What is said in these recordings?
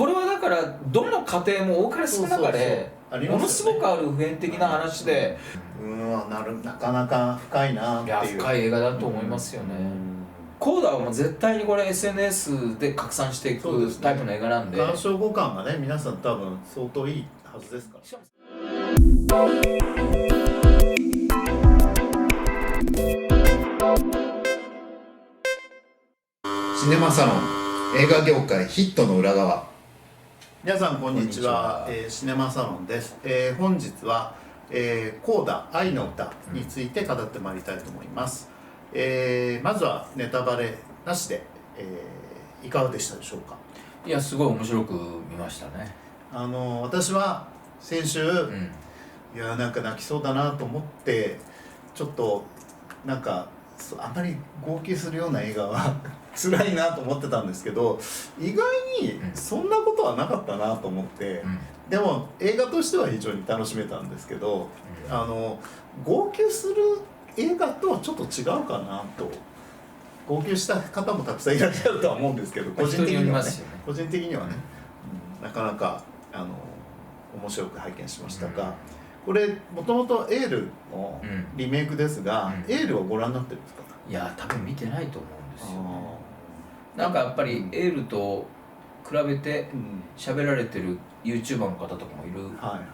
これはだからどの家庭も多かれ少なかれものすごくある普遍的な話で、なかなか深いなっていう。いや深い映画だと思いますよね。コーダはもう絶対にこれ SNS で拡散していくタイプの映画なんで、鑑賞互換がね皆さん多分相当いいはずですから。シネマサロン映画業界ヒットの裏側。皆さんこんにちは、シネマサロンです。本日は、コーダ愛の歌について語ってまいりたいと思います。まずはネタバレなしで、いかがでしたでしょうか。いやすごい面白く見ましたね。私は先週、いやなんか泣きそうだなと思ってちょっとなんかあんまり号泣するような映画は辛いなと思ってたんですけど、意外にそんなことはなかったなと思って、でも映画としては非常に楽しめたんですけど、号泣する映画とはちょっと違うかなと。号泣した方もたくさんいらっしゃるとは思うんですけど、個人的にはね、なかなか面白く拝見しましたが、これもともとエールのリメイクですが、エールをご覧になってるんですか。いや多分見てないと思うんですよね。なんかやっぱりエールと比べて喋られてる YouTuber の方とかもいる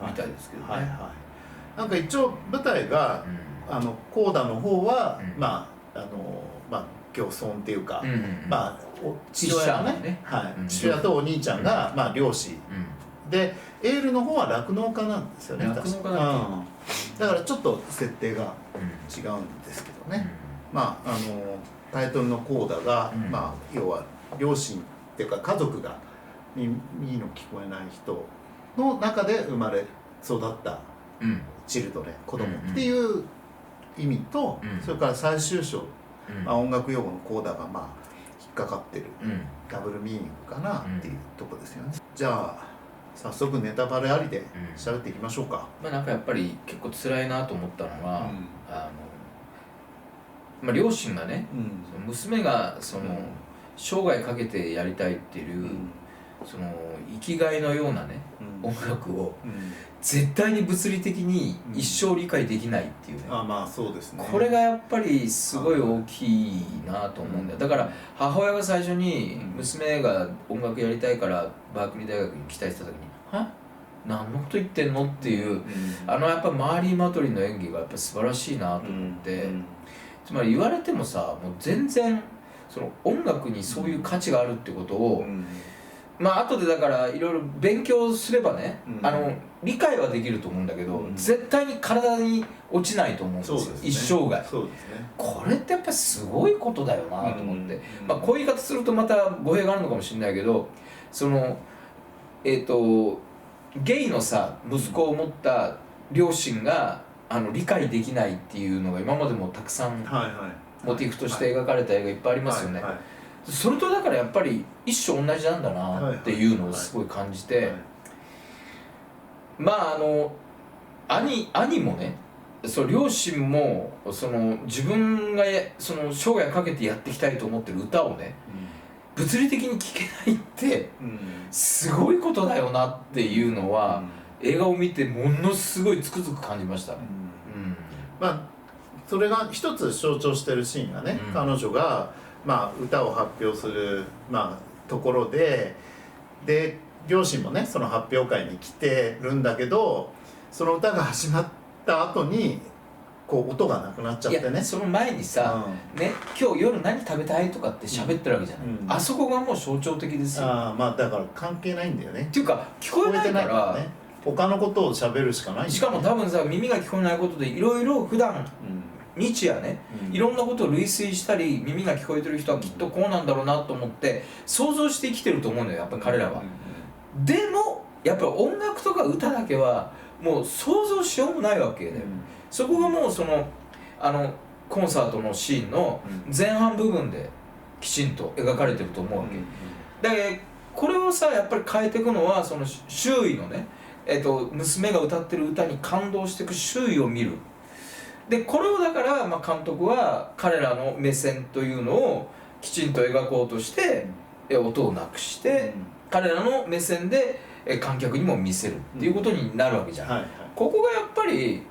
みたいですけどね。なんか一応舞台がコーダの方は漁村っていうか、父親のね、父親とお兄ちゃんが漁師で、エールの方は酪農家なんですよね。酪農家だからちょっと設定が違うんですけどね。タイトルのコーダが、要は両親っていうか家族が耳の聞こえない人の中で生まれ育ったチルドレン、子供っていう意味と、それから最終章、音楽用語のコーダが引っかかってるダブルミーニングかなっていうとこですよね。じゃあ早速ネタバレありで喋っていきましょうか。なんかやっぱり結構辛いなと思ったのが、両親がね、娘が生涯かけてやりたいっていうその生きがいのようなね、音楽を絶対に物理的に一生理解できないっていうね。そうですね。これがやっぱりすごい大きいなと思うんだよ。だから母親が最初に娘が音楽やりたいからバークリー大学に来たいって言った時に「は？何のこと言ってんの？」っていう、やっぱマーリー・マトリンの演技がやっぱ素晴らしいなと思って、つまり言われてもさ、もう全然その音楽にそういう価値があるってことを、後でだからいろいろ勉強すればね、理解はできると思うんだけど、絶対に体に落ちないと思うんですよ、一生涯。これってやっぱりすごいことだよなと思って、こういう言い方するとまた語弊があるのかもしれないけど、そのゲイのさ息子を持った両親が理解できないっていうのが今までもたくさんモチーフとして描かれた映画いっぱいありますよね。それとだからやっぱり一緒同じなんだなっていうのをすごい感じて、兄もね、両親も自分が生涯かけてやっていきたいと思ってる歌をね、物理的に聴けないってすごいことだよなっていうのは、映画を見てものすごいつくづく感じました。それが一つ象徴してるシーンがね、彼女が歌を発表するところで両親もねその発表会に来てるんだけど、その歌が始まった後に音がなくなっちゃってね。その前にさ、今日夜何食べたいとかって喋ってるわけじゃない、あそこがもう象徴的ですよ。だから関係ないんだよね。っていうか聞こえないからね、他のことを喋るしかないんだよね。しかも多分さ、耳が聞こえないことでいろいろ普段日夜ね、いろんなことを類推したり、耳が聞こえてる人はきっとこうなんだろうなと思って想像して生きてると思うのよ、やっぱり彼らは。でもやっぱり音楽とか歌だけはもう想像しようもないわけだよ。そこがもうコンサートのシーンの前半部分できちんと描かれてると思うわけ。だからこれをさやっぱり変えていくのは周囲のね、娘が歌ってる歌に感動していく周囲を見る。でこれをだから監督は彼らの目線というのをきちんと描こうとして、音をなくして彼らの目線で観客にも見せるっていうことになるわけじゃん、はいはい、ここがやっぱり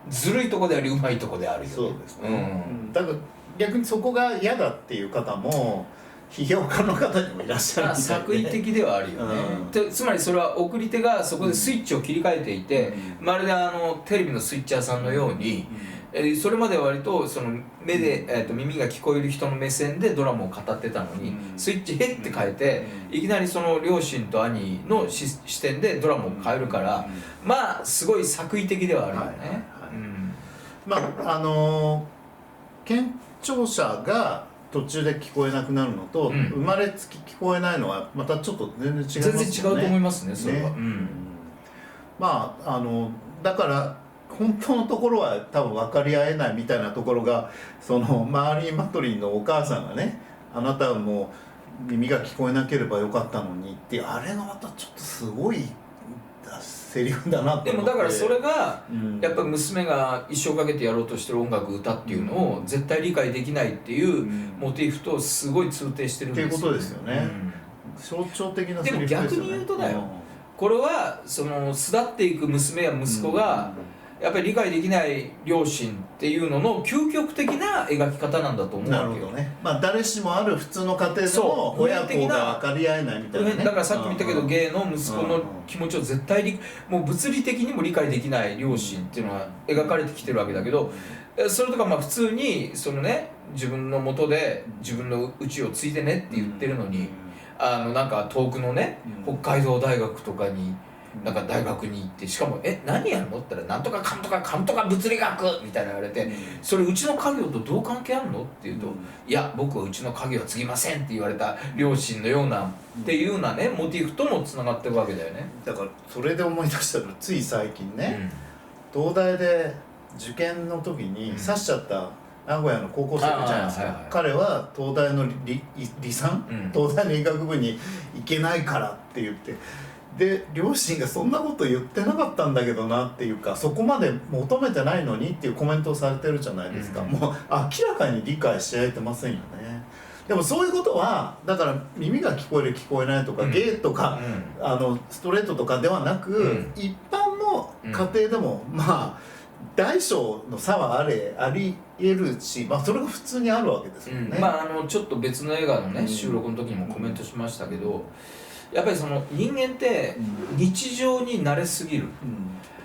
ずるいとこでありうまいとこであるよね。そうですね、だから逆にそこが嫌だっていう方も批評家の方にもいらっしゃるみたいで、作為的ではあるよね、つまりそれは送り手がそこでスイッチを切り替えていて、まるでテレビのスイッチャーさんのように、それまでは割とその目で、耳が聞こえる人の目線でドラマを語ってたのに、スイッチへって変えて、いきなりその両親と兄の視点でドラマを変えるから、まあすごい作為的ではあるよね。まあ健聴者が途中で聞こえなくなるのと、生まれつき聞こえないのはまたちょっと全然違いますよね。全然違うと思いますね、それは。まあだから本当のところは多分分かり合えないみたいなところが、そのマーリー・マトリンのお母さんがね、あなたはもう耳が聞こえなければよかったのにって、あれがまたちょっとすごいセリフだなって思って。でもだからそれがやっぱり娘が一生かけてやろうとしてる音楽歌っていうのを絶対理解できないっていうモチーフとすごい通底してるんですよ、っていうことですよね、象徴的なセリフですよね。でも逆に言うとだよ、これはその巣立っていく娘や息子がやっぱり理解できない両親っていうのの究極的な描き方なんだと思うわけよ。なるほどね。まあ誰しもある普通の家庭でも親子が分かり合えないみたいなね。だからさっきも言ったけど、ゲイの息子の気持ちを絶対もう物理的にも理解できない両親っていうのは描かれてきてるわけだけど、それとかまあ普通にそのね、自分の元で自分の家を継いでねって言ってるのに、なんか遠くのね、北海道大学とかになんか大学に行って、しかも何やるのって言ったら、なんとかかんとかかんとか物理学みたいな言われて、それうちの家業とどう関係あるのって言うと、いや僕はうちの家業は継ぎませんって言われた両親のようなっていうようなね、モチーフともつながってるわけだよね。だからそれで思い出したの、つい最近ね、東大で受験の時に刺しちゃった名古屋の高校生いるじゃないですか、彼は東大の理産、東大の医学部に行けないからって言って、で両親がそんなこと言ってなかったんだけどなっていうか、そこまで求めてないのにっていうコメントをされてるじゃないですか、もう明らかに理解し合えてませんよね。でもそういうことはだから耳が聞こえる聞こえないとか、ゲイとか、ストレートとかではなく、一般の家庭でもまあ大小の差はあり得るし、まあそれが普通にあるわけですよね。ちょっと別の映画のね、収録の時にもコメントしましたけど、やっぱりその人間って日常に慣れすぎる、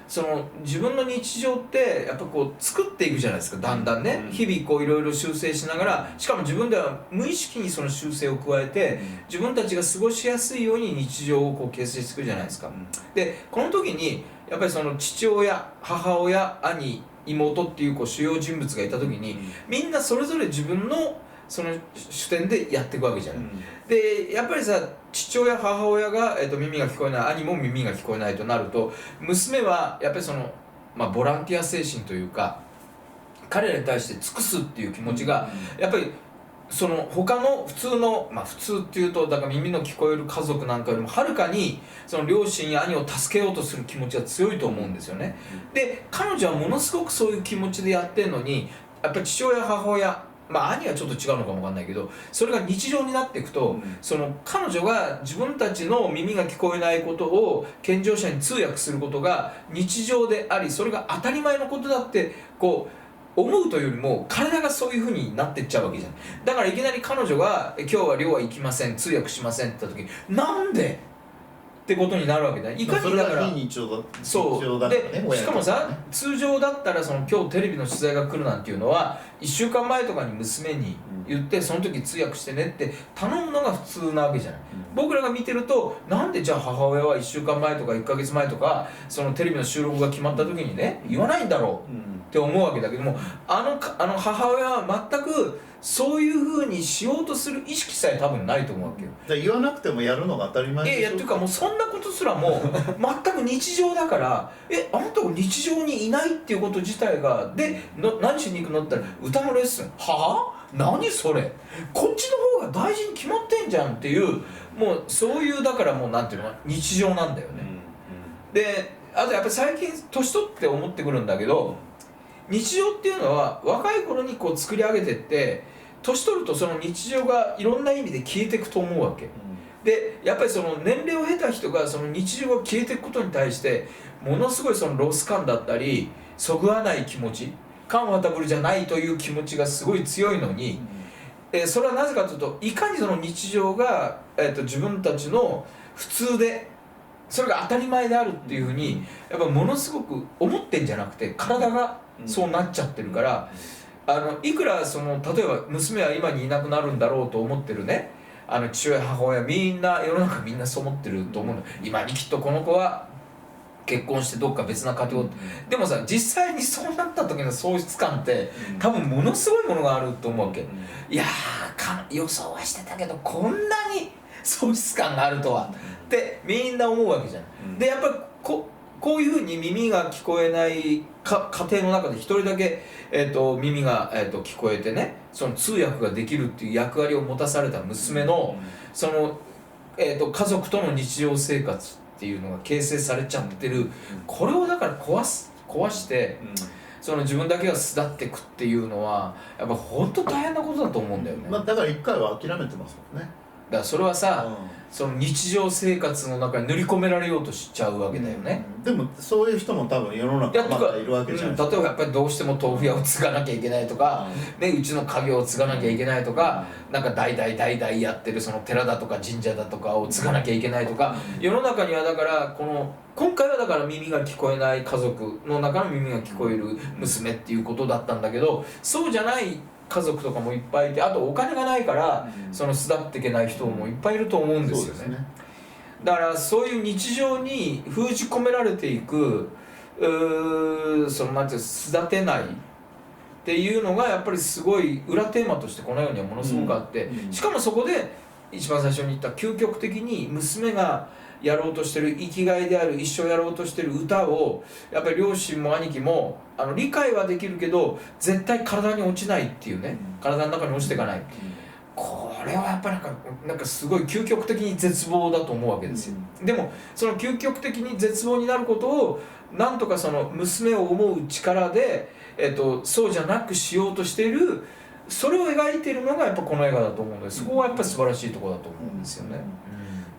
その自分の日常ってやっぱこう作っていくじゃないですか、だんだんね、日々こういろいろ修正しながら、しかも自分では無意識にその修正を加えて、自分たちが過ごしやすいように日常をこう形成していくじゃないですか。でこの時にやっぱりその父親、母親、兄、妹っていう主要人物がいた時に、みんなそれぞれ自分のその視点でやっていくわけじゃない。でやっぱりさ、父親母親が、耳が聞こえない、兄も耳が聞こえないとなると、娘はやっぱりその、ボランティア精神というか、彼らに対して尽くすっていう気持ちが、やっぱりその他の普通の、普通っていうとだから耳の聞こえる家族なんかよりもはるかにその両親や兄を助けようとする気持ちが強いと思うんですよね。で彼女はものすごくそういう気持ちでやってるのに、やっぱり父親母親、兄はちょっと違うのかもわかんないけど、それが日常になっていくと、その彼女が自分たちの耳が聞こえないことを健常者に通訳することが日常であり、それが当たり前のことだってこう思うというよりも、体がそういう風になってっちゃうわけじゃん。だからいきなり彼女が今日は寮は行きません、通訳しませんって言った時に、なんでってことになるわけだ。いかにだからそうで、しかもさ、通常だったらその今日テレビの取材が来るなんていうのは1週間前とかに娘に言って、その時通訳してねって頼むのが普通なわけじゃない。僕らが見てると、なんでじゃあ母親は1週間前とか1ヶ月前とかそのテレビの収録が決まった時にね言わないんだろうって思うわけだけども、あの母親は全くそういう風にしようとする意識さえ多分ないと思うわけよ。じゃあ言わなくてもやるのが当たり前でしょ。っていうかもうそんなことすらも全く日常だから、あなたが日常にいないっていうこと自体がで何しに行くのって言ったら、歌のレッスン、はぁ？何それ、こっちの方が大事に決まってんじゃんっていう、もうそういうだからもうなんていうの日常なんだよね。であとやっぱり最近年取って思ってくるんだけど、日常っていうのは若い頃にこう作り上げてって、年取るとその日常がいろんな意味で消えていくと思うわけ。でやっぱりその年齢を経た人がその日常が消えていくことに対してものすごいそのロス感だったりそぐわない気持ち、カンファタブルじゃないという気持ちがすごい強いのに、それはなぜかというといかにその日常が、自分たちの普通でそれが当たり前であるっていうふうにやっぱものすごく思ってんじゃなくて体がそうなっちゃってるから、いくらその例えば娘は今にいなくなるんだろうと思ってるね父親母親みんな世の中みんなそう思ってると思うの。今にきっとこの子は結婚してどっか別な家庭を、でもさ実際にそうなった時の喪失感って多分ものすごいものがあると思うわけ。いや予想はしてたけどこんなに喪失感があるとはってみんな思うわけじゃん。でやっぱりこういうふうに耳が聞こえない家庭の中で一人だけ、耳が、聞こえてねその通訳ができるっていう役割を持たされた娘のその、家族との日常生活っていうのが形成されちゃってる、これをだから壊して、その自分だけが巣立っていくっていうのはやっぱ本当大変なことだと思うんだよね。だから一回は諦めてますもんね。だからそれはさ、その日常生活の中に塗り込められようとしちゃうわけだよね。でもそういう人も多分世の中まだいるわけじゃないですか。例えばやっぱりどうしても豆腐屋を継がなきゃいけないとか、うちの家業を継がなきゃいけないとか、なんか代々やってるその寺だとか神社だとかを継がなきゃいけないとか、世の中にはだから今回はだから耳が聞こえない家族の中の耳が聞こえる娘っていうことだったんだけど、そうじゃない家族とかもいっぱいいて、あとお金がないからその巣立っていけない人もいっぱいいると思うんですよね。だからそういう日常に封じ込められていくそのなんていう巣立てないっていうのがやっぱりすごい裏テーマとしてこの世にはものすごくあって、しかもそこで一番最初に言った究極的に娘がやろうとしてる生きがいである一生やろうとしてる歌をやっぱり両親も兄貴も理解はできるけど絶対体に落ちないっていうね、体の中に落ちていかない、これはやっぱりなんかすごい究極的に絶望だと思うわけですよ。でもその究極的に絶望になることをなんとかその娘を思う力で、そうじゃなくしようとしている、それを描いているのがやっぱこの映画だと思うので、そこはやっぱり素晴らしいところだと思うんですよね。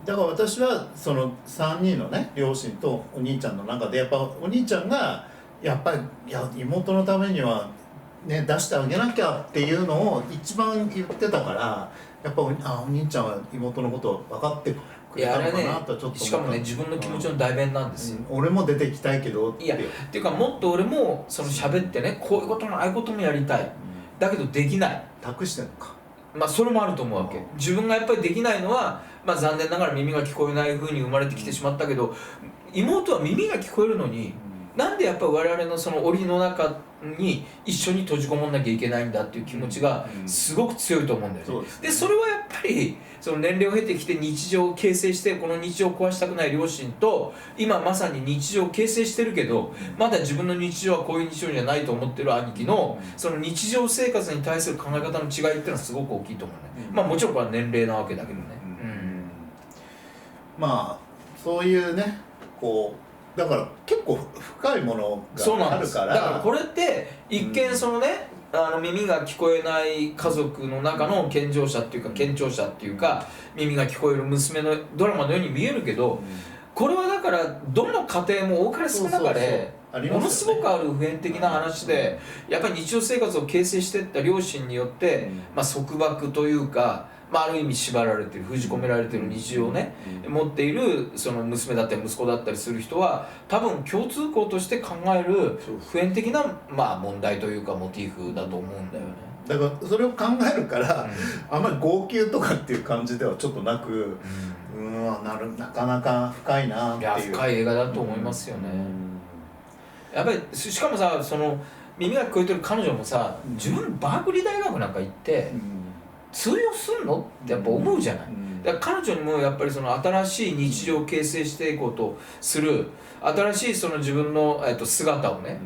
だから私はその3人のね両親とお兄ちゃんの中でやっぱお兄ちゃんがやっぱり妹のためにはね出してあげなきゃっていうのを一番言ってたから、やっぱお兄ちゃんは妹のことを分かってくれたのかなとちょっと思った。しかもね自分の気持ちの代弁なんですよ。俺も出てきたいけどってっていうかもっと俺もその喋ってねこういうこともああいうこともやりたい、だけどできない、託してんのか。それもあると思うわけ。自分がやっぱりできないのは、残念ながら耳が聞こえない風に生まれてきてしまったけど、妹は耳が聞こえるのに、なんでやっぱり我々のその檻の中に一緒に閉じこもんなきゃいけないんだっていう気持ちがすごく強いと思うんだよね。でそれはやっぱりその年齢を経てきて日常を形成して、この日常を壊したくない両親と今まさに日常を形成してるけどまだ自分の日常はこういう日常じゃないと思ってる兄貴のその日常生活に対する考え方の違いっていうのはすごく大きいと思うね。もちろんこれは年齢なわけだけどね。そういうねだから結構深いものがあるから。だからこれって一見そのね、耳が聞こえない家族の中の健常者っていうか健聴者っていうか耳が聞こえる娘のドラマのように見えるけど、これはだからどの家庭も多かれ少なかれものすごくある普遍的な話で、やっぱり日常生活を形成していった両親によって束縛というか、ある意味縛られてる封じ込められてる日常をね、持っているその娘だったり息子だったりする人は多分共通項として考える普遍的な問題というかモチーフだと思うんだよね。だからそれを考えるから、あんまり号泣とかっていう感じではちょっとなく、なかなか深いなっていう。いや深い映画だと思いますよね。やっぱりしかもさ、その耳が聞こえてる彼女もさ、自分バークリー大学なんか行って、通用すんのってやっぱ思うじゃない。だから彼女にもやっぱりその新しい日常を形成していこうとする新しいその自分の姿をね、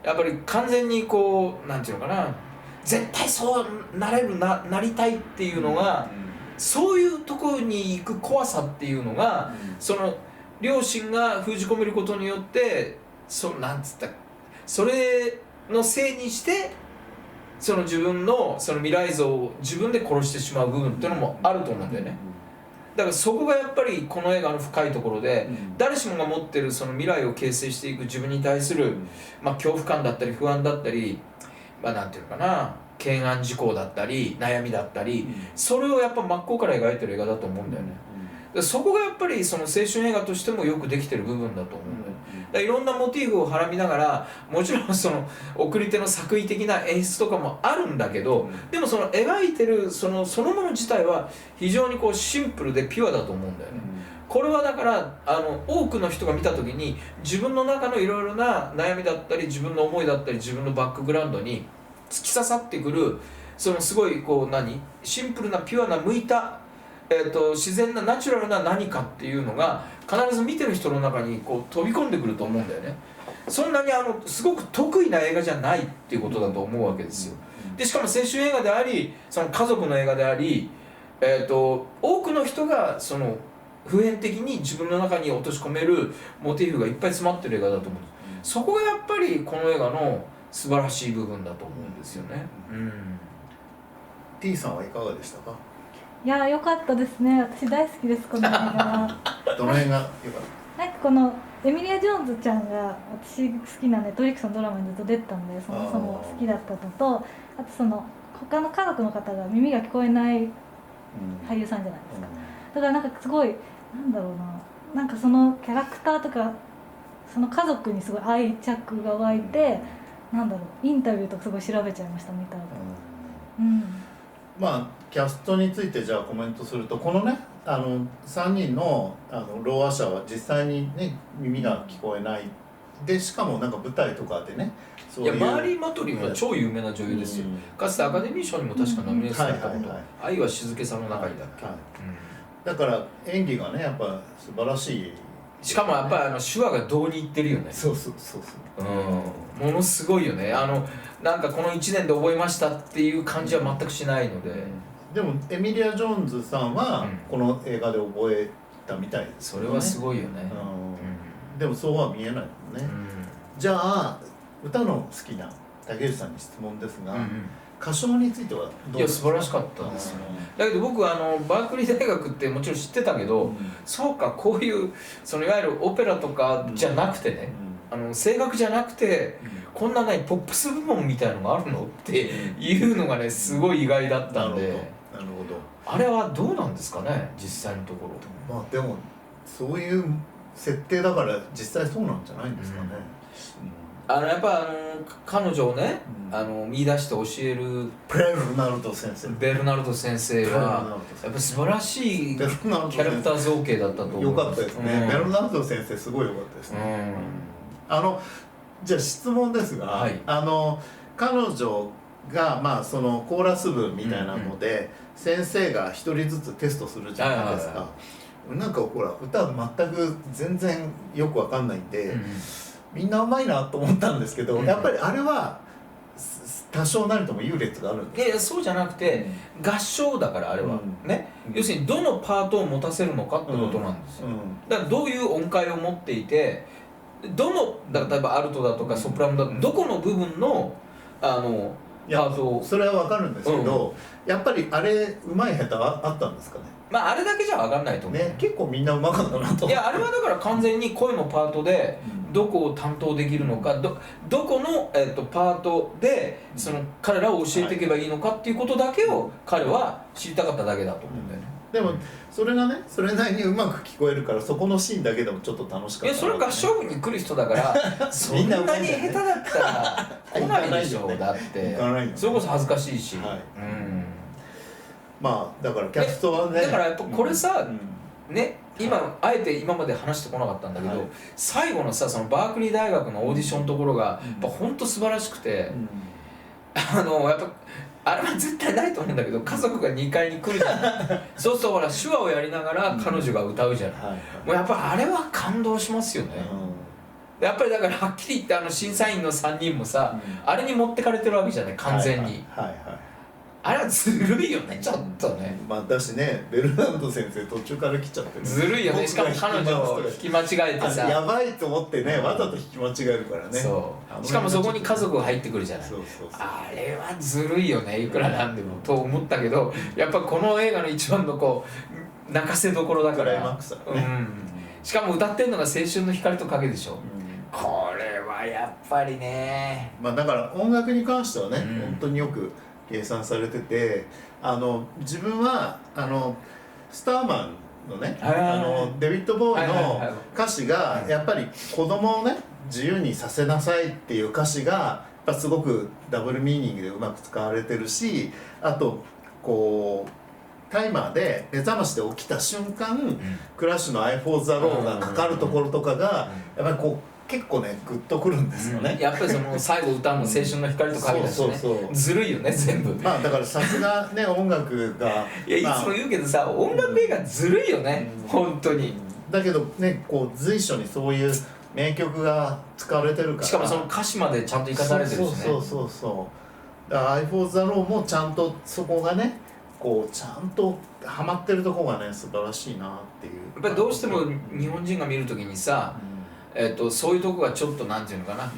やっぱり完全になんていうのかな、絶対そうなりたいっていうのが、そういうところに行く怖さっていうのが、その両親が封じ込めることによってなんつったそれのせいにしてその自分のその未来像を自分で殺してしまう部分っていうのもあると思うんだよね。だからそこがやっぱりこの映画の深いところで、誰しもが持ってるその未来を形成していく自分に対する、恐怖感だったり不安だったり、なんていうのかな、懸案事項だったり悩みだったり、それをやっぱ真っ向から描いてる映画だと思うんだよね。そこがやっぱりその青春映画としてもよくできてる部分だと思うんだよ。だからいろんなモチーフをはらみながら、もちろんその送り手の作為的な演出とかもあるんだけど、でもその描いてるそのもの自体は非常にこうシンプルでピュアだと思うんだよね。これはだから多くの人が見た時に自分の中のいろいろな悩みだったり自分の思いだったり自分のバックグラウンドに突き刺さってくる、そのすごいこうシンプルなピュアな向いた自然なナチュラルな何かっていうのが必ず見てる人の中にこう飛び込んでくると思うんだよね。そんなにすごく得意な映画じゃないっていうことだと思うわけですよ。でしかも青春映画であり、その家族の映画であり、多くの人がその普遍的に自分の中に落とし込めるモチーフがいっぱい詰まってる映画だと思うんです。そこがやっぱりこの映画の素晴らしい部分だと思うんですよね。T さんはいかがでしたか？いや良かったですね。私大好きですこの映画は。どの辺が良かった？なんかこのエミリア・ジョーンズちゃんが私好きなネットフリックスのドラマにずっと出てたんで、そもそも好きだったのと、あとその他の家族の方が耳が聞こえない俳優さんじゃないですか。だからなんかすごいなんだろうな、なんかそのキャラクターとかその家族にすごい愛着が湧いて、なんだろう、インタビューとかすごい調べちゃいました、見た後。まあキャストについてじゃあコメントすると、このね3人のろうあ者は実際にね耳が聞こえないで、しかもなんか舞台とかでね、いやマーリー・マトリンは超有名な女優ですよ。かつてアカデミー賞にも確かノミネートされたこと、愛は静けさの中にだっけ。だから演技がねやっぱ素晴らしい。しかもやっぱり手話がどうにいってるよね。そう、ものすごいよね。なんかこの1年で覚えましたっていう感じは全くしないので。でもエミリア・ジョーンズさんはこの映画で覚えたみたいですよね。それはすごいよね。でもそうは見えないもんね。じゃあ歌の好きな竹内さんに質問ですが、歌唱についてはどうですか？いや素晴らしかったですよ。だけど僕バークリー大学ってもちろん知ってたけど、そうか、こういうそのいわゆるオペラとかじゃなくてね、声楽じゃなくて、こんなポップス部門みたいのがあるのっていうのがねすごい意外だったんで。なるほど。あれはどうなんですかね、実際のところ。まあでもそういう設定だから実際そうなんじゃないんですかね。やっぱ彼女をね、見出して教えるベルナルド先生はやっぱ素晴らしいキャラクター造形だったと思う。よかったですね。ベルナルド先生すごいよかったですね。じゃあ質問ですが、彼女がまあそのコーラス部みたいなので先生が一人ずつテストするじゃないですか。なんかほら歌全く全然よくわかんないんで、みんなうまいなと思ったんですけど、やっぱりあれは多少なりとも優劣があるんですか？いやそうじゃなくて、合唱だからあれは、ね、要するにどのパートを持たせるのかってことなんですよ。だからどういう音階を持っていて、例えばアルトだとかソプラノだとか、どこの部分のパートを。それはわかるんですけど、やっぱりあれうまい下手はあったんですかね？あれだけじゃ分かんないと思う、結構みんなうまかったなと。いやあれはだから完全に声のパートでどこを担当できるのか、どこの、パートでその彼らを教えていけばいいのかっていうことだけを彼は知りたかっただけだと思うんだよね。でもそれがねそれなりにうまく聞こえるから、そこのシーンだけでもちょっと楽しかった。いやそれは合唱部に来る人だからそんなに下手だったら来ないでしょう。だってそれこそ恥ずかしいし。まあだからキャストはね、だからやっぱこれさ、ね、あえて今まで話してこなかったんだけど、最後のさそのバークリー大学のオーディションのところがやっぱほんと素晴らしくて、やっぱあれは絶対ないと思うんだけど、家族が2階に来るじゃんそうするとほら手話をやりながら彼女が歌うじゃん、もうやっぱあれは感動しますよね。やっぱりだからはっきり言って審査員の3人もさ、あれに持ってかれてるわけじゃない、完全に。あれはずるいよね、ちょっとね。私ね、ベルナルド先生途中から来ちゃってる。ずるいよね。しかも彼女を引き間違えてさ、やばいと思ってね、わざと引き間違えるからね。そうしかもそこに家族が入ってくるじゃない。あれはずるいよね、いくらなんでもと思ったけど、やっぱこの映画の一番の泣かせどころだかクライマッら、クスだね、しかも歌ってんのが青春の光と影でしょ、うんこれはやっぱりね。まあ、だから音楽に関してはね、うん本当によく計算されてて、自分はスターマンのね、デビッド・ボーイの歌詞がやっぱり子供をね自由にさせなさいっていう歌詞がやっぱすごくダブルミーニングでうまく使われてるし、あとこうタイマーで目覚ましで起きた瞬間、クラッシュの「I for the Law」がかかるところとかがやっぱりこう結構ねグッとくるんですよね、やっぱりその最後歌うの青春の光と影だしね、そうずるいよね全部。まあだからさすがね音楽がいやいつも言うけどさ、音楽映画ずるいよね、本当に。だけどねこう随所にそういう名曲が使われてるから、しかもその歌詞までちゃんと生かされてるしね。そうだから「I for the Law」もちゃんとそこがねこうちゃんとハマってるとこがね素晴らしいなっていう。やっぱりどうしても日本人が見るときにさ、そういうとこがちょっとなんていうのかな、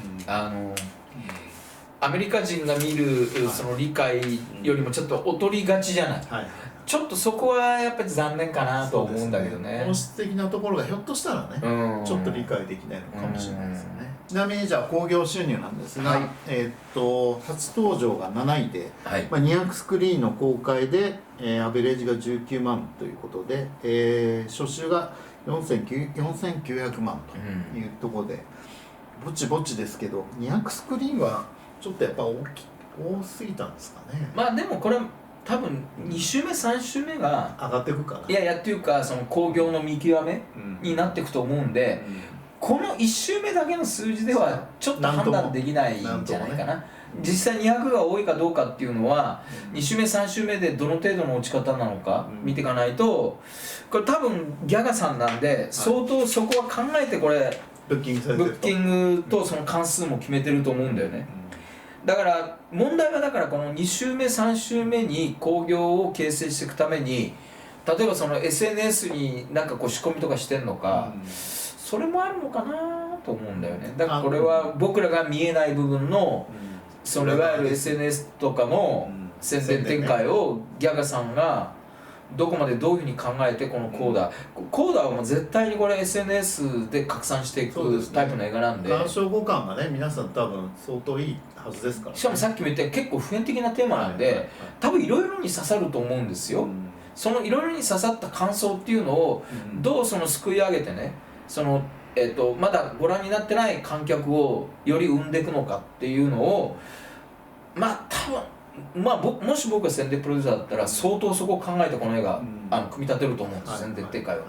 アメリカ人が見るその理解よりもちょっと劣りがちじゃない、はい、ちょっとそこはやっぱり残念かなと思うんだけどね。本質的なところがひょっとしたらね、ちょっと理解できないのかもしれないですよね。ちなみにじゃあ興行収入なんですが、はい初登場が7位で、はいまあ、200スクリーンの公開で、アベレージが19万ということで、初週が4900万というところで、ぼちぼちですけど200スクリーンはちょっとやっぱ多すぎたんですかね。まあでもこれ多分2週目3週目が上がっていくかな。いやっていうかその興行の見極めになっていくと思うんで、この1週目だけの数字ではちょっと判断できないんじゃないかな。実際200が多いかどうかっていうのは2週目3週目でどの程度の落ち方なのか見ていかないと、これ多分ギャガさんなんで相当そこは考えてこれブッキングされてると。ブッキングとその関数も決めてると思うんだよね。だから問題はだからこの2週目3週目に興行を形成していくために、例えばその SNS になんかこう仕込みとかしてんのか、それもあるのかなと思うんだよね。だからこれは僕らが見えない部分のそのいわゆる SNS とかの宣伝展開をギャガさんがどこまでどういうふうに考えてこのコーダーはもう絶対にこれ SNS で拡散していくタイプの映画なんで、鑑賞互換がね皆さん多分相当いいはずですからね。しかもさっきも言ったように結構普遍的なテーマなんで、多分いろいろに刺さると思うんですよ。そのいろいろに刺さった感想っていうのをどうそのすくい上げてね、そのまだご覧になってない観客をより生んでいくのかっていうのを、まあ多分もし僕が宣伝プロデューサーだったら相当そこを考えてこの映画、組み立てると思うんです、宣伝展開を、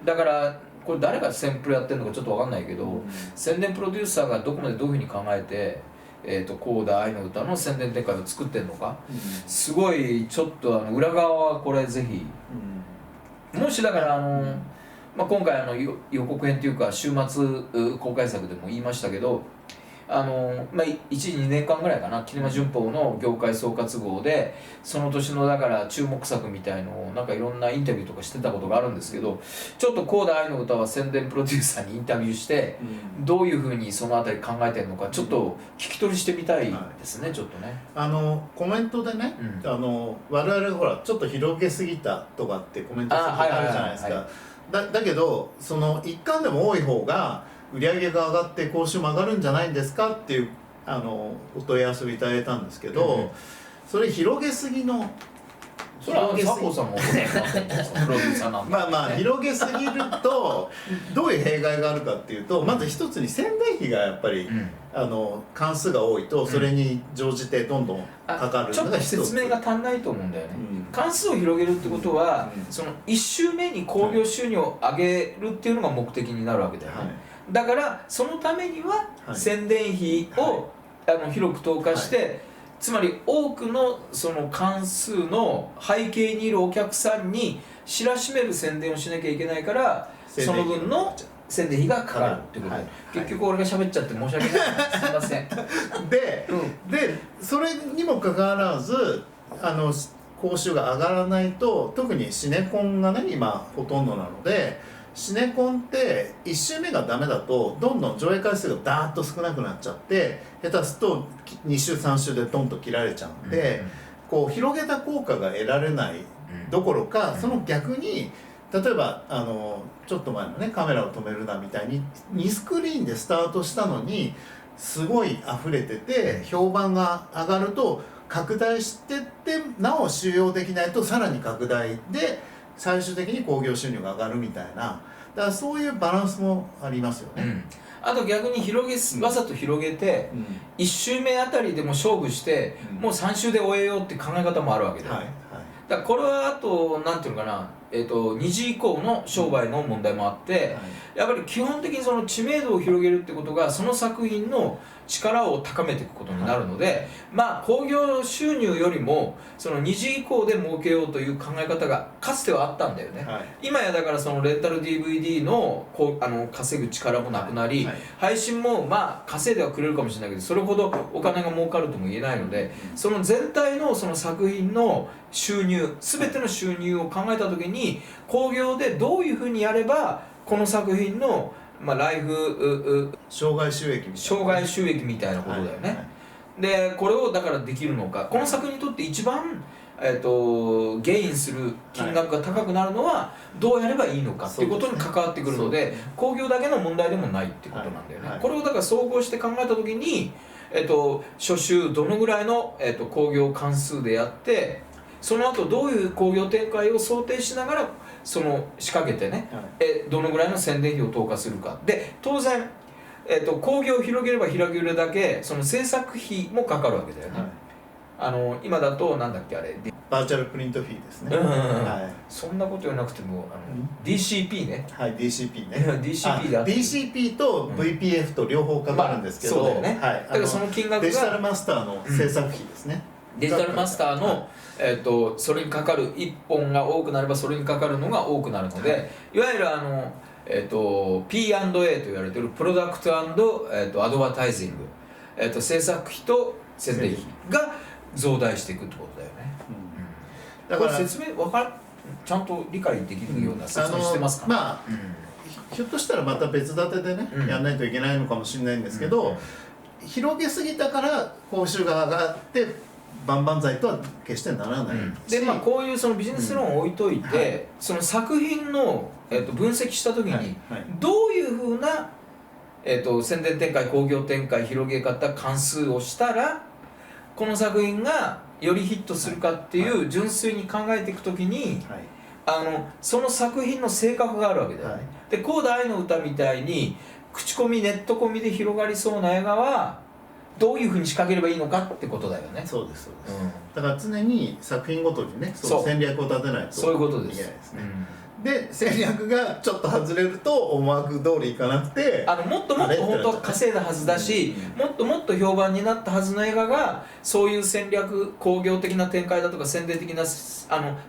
だからこれ誰が宣プロやってるのかちょっと分かんないけど、宣伝プロデューサーがどこまでどういうふうに考えてコーダ愛の歌の宣伝展開を作ってるのか、すごいちょっと裏側はこれぜひ、もしだから今回予告編というか週末公開作でも言いましたけど、1、2年間ぐらいかな、キネマ旬報の業界総括号でその年のだから注目作みたいのをなんかいろんなインタビューとかしてたことがあるんですけど、ちょっとコーダ愛の歌は宣伝プロデューサーにインタビューしてどういうふうにそのあたり考えてるのかちょっと聞き取りしてみたいですね、ちょっとね。コメントでね、我々ほらちょっと広げすぎたとかってコメントすることあるじゃないですか。だけどその一巻でも多い方が売り上げが上がって報酬も上がるんじゃないんですかっていうお問い合わせをいただいたんですけど、それ広げすぎのそれは佐藤さんもプロデューサーなんでまあ広げすぎるとどういう弊害があるかっていうと、まず一つに宣伝費がやっぱり、関数が多いとそれに乗じてどんどんかかるちょっと説明が足んないと思うんだよね、関数を広げるってことは、その1週目に興行収入を上げるっていうのが目的になるわけだよね、だからそのためには宣伝費を、広く投下して、つまり多くのその関数の背景にいるお客さんに知らしめる宣伝をしなきゃいけないから、その分の宣伝費がかかるってことで、結局俺が喋っちゃって申し訳ない、すいません。でそれにもかかわらず報酬が上がらないと、特にシネコンがね今ほとんどなので、シネコンって1週目がダメだとどんどん上映回数がダーッと少なくなっちゃって、下手すると2週3週でドンと切られちゃうんで、こう広げた効果が得られないどころか、その逆に例えばちょっと前のねカメラを止めるなみたいに2スクリーンでスタートしたのにすごい溢れてて評判が上がると拡大してってなお収容できないとさらに拡大で最終的に興行収入が上がるみたいな、だからそういうバランスもありますよね。あと逆にわざと広げて、1周目あたりでも勝負して、もう3周で終えようって考え方もあるわけだよね。だからこれはあとなんていうのかな、2時以降の商売の問題もあって、やっぱり基本的にその知名度を広げるってことがその作品の力を高めていくことになるので、まあ興行収入よりもその2時以降で儲けようという考え方がかつてはあったんだよね。今やだからそのレンタル DVD の稼ぐ力もなくなり、配信もまあ稼いではくれるかもしれないけどそれほどお金が儲かるとも言えないので、その全体のその作品の収入全ての収入を考えた時に興行でどういうふうにやればこの作品のライフ生涯収益みたいなことだよね。でこれをだからできるのか、この作品にとって一番ゲインする金額が高くなるのはどうやればいいのかっていうことに関わってくるので、興行だけの問題でもないっていうことなんだよね。これをだから総合して考えた時に初週どのぐらいの興行関数でやって、その後どういう興行展開を想定しながらその仕掛けてね、どのぐらいの宣伝費を投下するかで、当然興行を広げれば広げるだけその制作費もかかるわけだよね。今だとなんだっけあれバーチャルプリントフィーですね。そんなこと言わなくてもDCP ね。DCP ね。DCP だ。DCP と VPF と両方かかるんですけど、そうだよね。だからその金額がデジタルマスターの制作費ですね。デジタルマスターのそれにかかる1本が多くなればそれにかかるのが多くなるので、いわゆるP&A と言われているプロダクト&アドバタイジング、制作費と宣伝費が増大していくってことだよね。だから説明ちゃんと理解できるような説明してますか？ひょっとしたらまた別立てでねやらないといけないのかもしれないんですけど、広げすぎたから報酬が上がって万々歳とは決してならないし、でこういうそのビジネス論を置いといて、その作品の分析した時にどういうふうな宣伝展開興行展開広げ方関数をしたらこの作品がよりヒットするかっていう純粋に考えていく時にその作品の性格があるわけだよね。でコーダ愛の歌みたいに口コミネットコミで広がりそうな映画はどういうふうに仕掛ければいいのかってことだよね。そうです。だから常に作品ごとにね戦略を立てないとそういうことです。いけないですね。で戦略がちょっと外れると思惑通りいかなくてもっともっと本当は稼いだはずだし、もっともっと評判になったはずの映画がそういう戦略興行的な展開だとか宣伝的な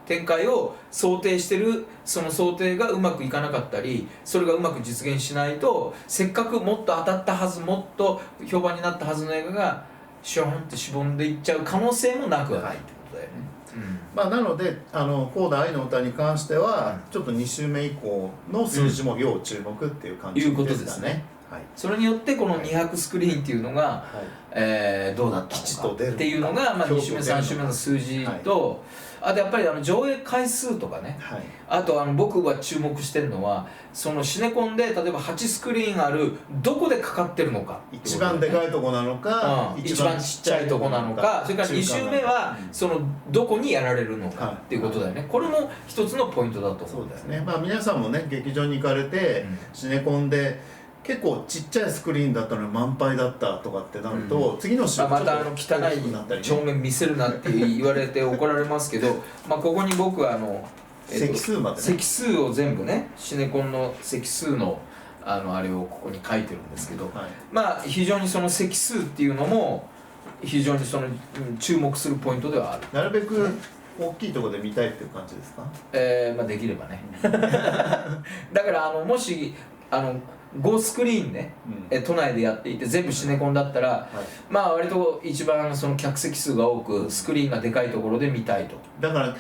展開を想定してる、その想定がうまくいかなかったりそれがうまく実現しないと、せっかくもっと当たったはずもっと評判になったはずの映画がシューンってしぼんでいっちゃう可能性もなくはないってことだよね。なのでコーダ愛の歌に関してはちょっと2週目以降の数字も要注目っていう感じですね。それによってこの200スクリーンっていうのがどうだったのかっていうのが2週目3週目の数字と、あとやっぱり上映回数とかね、あと僕が注目してるのはそのシネコンで例えば8スクリーンあるどこでかかってるのか、一番でかいとこなのか、一番ちっちゃいとこなのか、それから2週目はそのどこにやられるのかっていうことだよね。これも一つのポイントだと思うんだよね。皆さんもね劇場に行かれてシネコンで結構ちっちゃいスクリーンだったのに満杯だったとかってなると、次の週また汚い正面見せるなって言われて怒られますけどここに僕は席数までね席数を全部ねシネコンの席数のあれをここに書いてるんですけど、非常にその席数っていうのも非常にその注目するポイントではある。なるべく大きいところで見たいっていう感じですか？できればねだからもし5スクリーンね、都内でやっていて全部シネコンだったら、割と一番その客席数が多くスクリーンがでかいところで見たいと。だから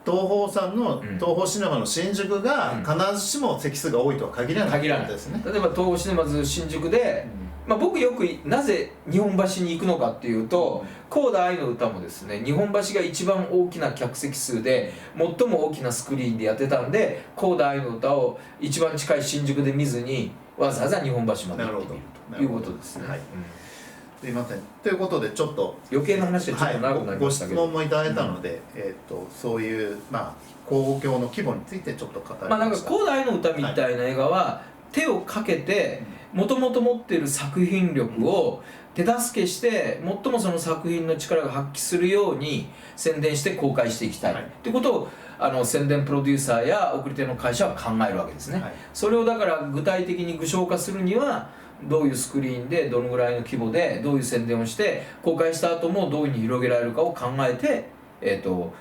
東宝さんの東宝シネマの新宿が必ずしも席数が多いとは限らないですね。例えば東宝シネマズ新宿で僕よくなぜ日本橋に行くのかっていうと、コーダ愛の歌もですね、日本橋が一番大きな客席数で最も大きなスクリーンでやってたんで、コーダ愛の歌を一番近い新宿で見ずにわざわざ日本橋まで行ってみるということですね。はい、すいません。ということでちょっと余計な話でちょっと長くなりましたけど、ご質問もいただいたので、そういう公共の規模についてちょっと語りました。なんかコーダ愛の歌みたいな映画は手をかけてもともと持っている作品力を手助けして最もその作品の力が発揮するように宣伝して公開していきたいっていうことを宣伝プロデューサーや送り手の会社は考えるわけですね。それをだから具体的に具象化するにはどういうスクリーンでどのぐらいの規模でどういう宣伝をして公開した後もどういうふうに広げられるかを考えて、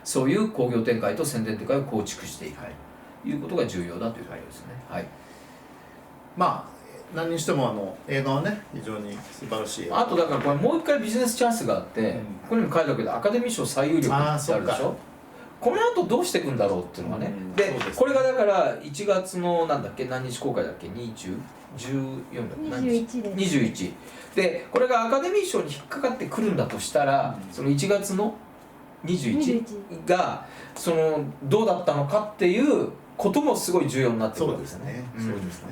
そういう興行展開と宣伝展開を構築していくということが重要だということですね。はい、何にしても映画はね非常に素晴らしい。あとだからこれもう一回ビジネスチャンスがあって、ここにも書いてあるけどアカデミー賞最有力ってあるでしょ。この後どうしていくんだろうっていうのがね、でこれがだから1月の何日公開だっけ、14だっけ、21です。21で、これがアカデミー賞に引っかかってくるんだとしたら、その1月の21がそのどうだったのかっていうこともすごい重要になってくるわけですね。そうですね。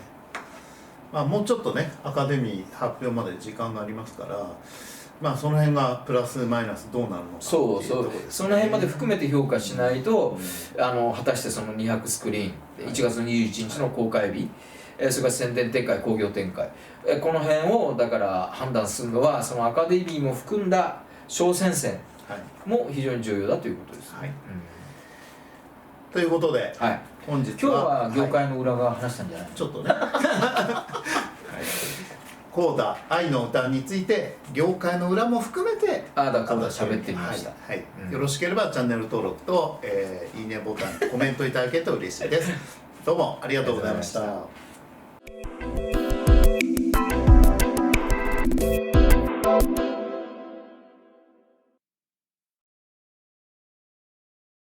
もうちょっとねアカデミー発表まで時間がありますから、その辺がプラスマイナスどうなるのかっていうところですね。その辺まで含めて評価しないと、果たしてその200スクリーン、1月21日の公開日、それから宣伝展開、興行展開、この辺をだから判断するのはそのアカデミーも含んだ小選戦も非常に重要だということです。ということで、本日は今日は業界の裏側話したんじゃない？ちょっとねコーダ愛の歌について業界の裏も含めて喋ってみました。よろしければチャンネル登録と、いいねボタンコメントいただけると嬉しいです。どうもありがとうございました。